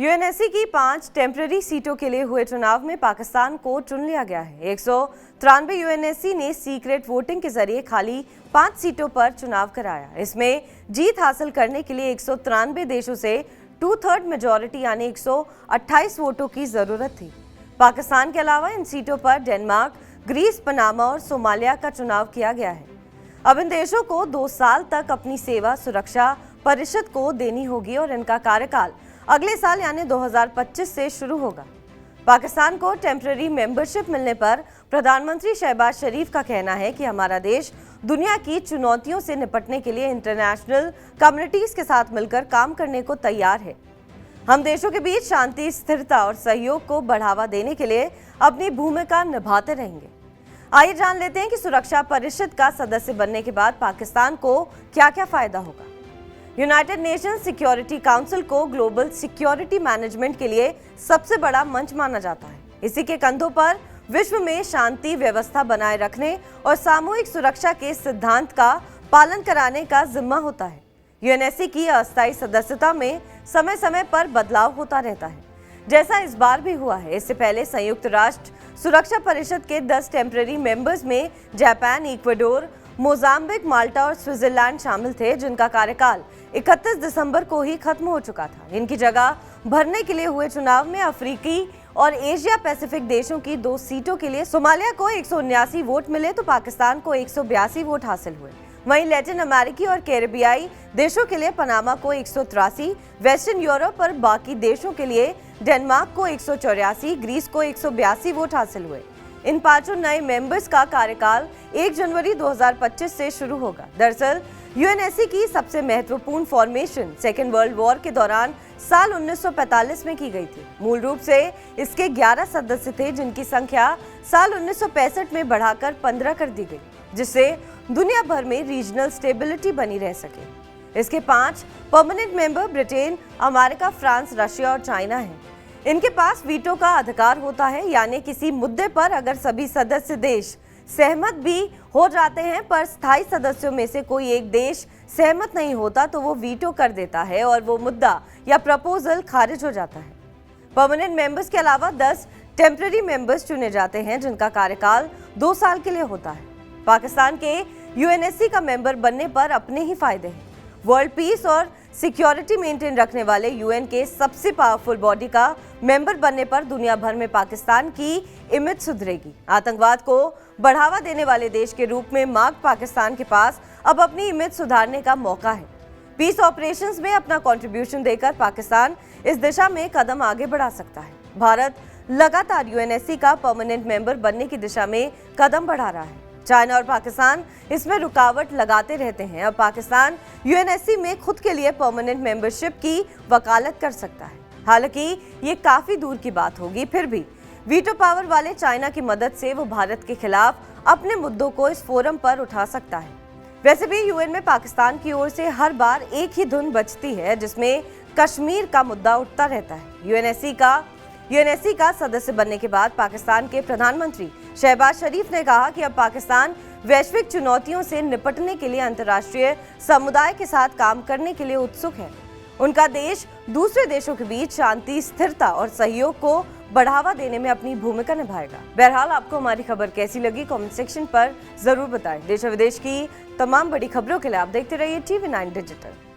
UNSC की 5 temporary सीटों के लिए हुए चुनाव में पाकिस्तान को चुन लिया गया है। 193 यूएनएससी ने सीक्रेट वोटिंग के जरिए खाली 5 सीटों पर चुनाव कराया। इसमें जीत हासिल करने के लिए 193 देशों से 2/3 मेजॉरिटी यानी 128 वोटों की जरूरत थी। पाकिस्तान के अलावा इन सीटों पर डेनमार्क, ग्रीस, पनामा और सोमालिया का चुनाव किया गया है। अब इन देशों को 2 साल तक अपनी सेवा सुरक्षा परिषद को देनी होगी और इनका कार्यकाल अगले साल यानी 2025 से शुरू होगा। पाकिस्तान को टेम्पररी मेंबरशिप मिलने पर प्रधानमंत्री शहबाज शरीफ का कहना है कि हमारा देश दुनिया की चुनौतियों से निपटने के लिए इंटरनेशनल कम्युनिटीज के साथ मिलकर काम करने को तैयार है। हम देशों के बीच शांति, स्थिरता और सहयोग को बढ़ावा देने के लिए अपनी भूमिका निभाते रहेंगे। आइए जान लेते हैं कि सुरक्षा परिषद का सदस्य बनने के बाद पाकिस्तान को क्या-क्या फायदा होगा। यूनाइटेड नेशंस सिक्योरिटी काउंसिल को ग्लोबल सिक्योरिटी मैनेजमेंट के लिए सबसे बड़ा मंच माना जाता है। इसी के कंधों पर विश्व में शांति व्यवस्था बनाए रखने और सामूहिक सुरक्षा के सिद्धांत का पालन कराने का जिम्मा होता है। यूएनएससी की अस्थायी सदस्यता में समय समय पर बदलाव होता रहता है, जैसा इस बार भी हुआ है। इससे पहले संयुक्त राष्ट्र सुरक्षा परिषद के 10 टेम्पररी मेंबर्स में जापान, इक्वाडोर, मोजाम्बिक, माल्टा और स्विट्जरलैंड शामिल थे, जिनका कार्यकाल 31 दिसंबर को ही खत्म हो चुका था। इनकी जगह भरने के लिए हुए चुनाव में अफ्रीकी और एशिया पैसिफिक देशों की 2 सीटों के लिए सोमालिया को 179 वोट मिले तो पाकिस्तान को 182 वोट हासिल हुए। वहीं लैटिन अमेरिकी और कैरेबियाई देशों के लिए पनामा को 183, वेस्टर्न यूरोप और बाकी देशों के लिए डेनमार्क को 184, ग्रीस को 182 वोट हासिल हुए। इन 5 नए मेंबर्स का कार्यकाल 1 जनवरी 2025 से शुरू होगा। दरअसल यूएनएससी की सबसे महत्वपूर्ण फॉर्मेशन सेकेंड वर्ल्ड वॉर के दौरान साल 1945 में की गई थी। मूल रूप से इसके 11 सदस्य थे, जिनकी संख्या साल 1965 में बढ़ाकर 15 कर दी गई, जिससे दुनिया भर में रीजनल स्टेबिलिटी बनी रह सके। इसके 5 permanent member Britain, America, France, Russia और चाइना हैं। इनके पास वीटो का अधिकार होता है, यानी किसी मुद्दे पर अगर सभी सदस्य देश सहमत भी हो जाते हैं पर स्थायी सदस्यों में से कोई एक देश सहमत नहीं होता तो वो वीटो कर देता है और वो मुद्दा या प्रपोजल खारिज हो जाता है। परमानेंट मेंबर्स के अलावा 10 टेम्पररी मेंबर्स चुने जाते हैं, जिनका कार्यकाल 2 साल के लिए होता है। पाकिस्तान के यूएनएससी का मेंबर बनने पर अपने ही फायदे हैं। वर्ल्ड पीस और सिक्योरिटी मेंटेन रखने वाले यूएन के सबसे पावरफुल बॉडी का मेंबर बनने पर दुनिया भर में पाकिस्तान की इमेज सुधरेगी। आतंकवाद को बढ़ावा देने वाले देश के रूप में मार्क पाकिस्तान के पास अब अपनी इमेज सुधारने का मौका है। पीस ऑपरेशंस में अपना कंट्रीब्यूशन देकर पाकिस्तान इस दिशा में कदम आगे बढ़ा सकता है। भारत लगातार यूएनएससी का परमानेंट मेंबर बनने की दिशा में कदम बढ़ा रहा है। चाइना और पाकिस्तान इसमें रुकावट लगाते रहते हैं। अब पाकिस्तान यूएनएससी में खुद के लिए परमानेंट मेंबरशिप की वकालत कर सकता है। हालांकि ये काफी दूर की बात होगी, फिर भी वीटो पावर वाले चाइना की मदद से वो भारत के खिलाफ अपने मुद्दों को इस फोरम पर उठा सकता है। वैसे भी यूएन में पाकिस्तान की ओर से हर बार एक ही धुन बजती है, जिसमें कश्मीर का मुद्दा उठता रहता है। यूएनएससी का सदस्य बनने के बाद पाकिस्तान के प्रधानमंत्री शहबाज शरीफ ने कहा कि अब पाकिस्तान वैश्विक चुनौतियों से निपटने के लिए अंतर्राष्ट्रीय समुदाय के साथ काम करने के लिए उत्सुक है। उनका देश दूसरे देशों के बीच शांति, स्थिरता और सहयोग को बढ़ावा देने में अपनी भूमिका निभाएगा। बहरहाल, आपको हमारी खबर कैसी लगी कमेंट सेक्शन पर जरूर बताएं। देश और विदेश की तमाम बड़ी खबरों के लिए आप देखते रहिए TV9 डिजिटल।